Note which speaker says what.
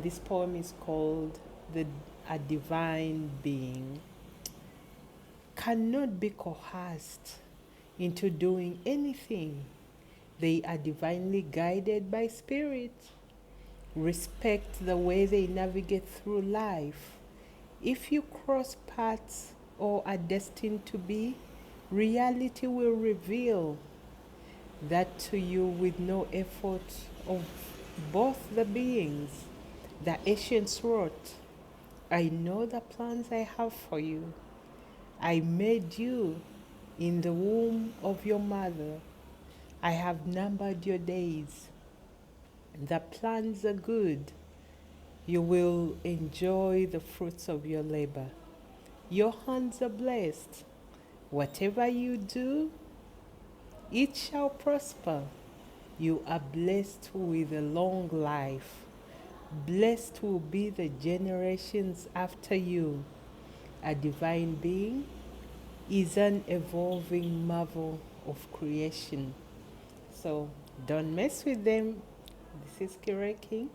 Speaker 1: This poem is called A Divine Being. Cannot be coerced into doing anything. They are divinely guided by spirit. Respect the way they navigate through life. If you cross paths or are destined to be, reality will reveal that to you with no effort of both the beings. The ancients wrote, I know the plans I have for you. I made you in the womb of your mother. I have numbered your days. The plans are good. You will enjoy the fruits of your labor. Your hands are blessed. Whatever you do, it shall prosper. You are blessed with a long life. Blessed will be the generations after you. A divine being is an evolving marvel of creation. So don't mess with them. This is Keroy King.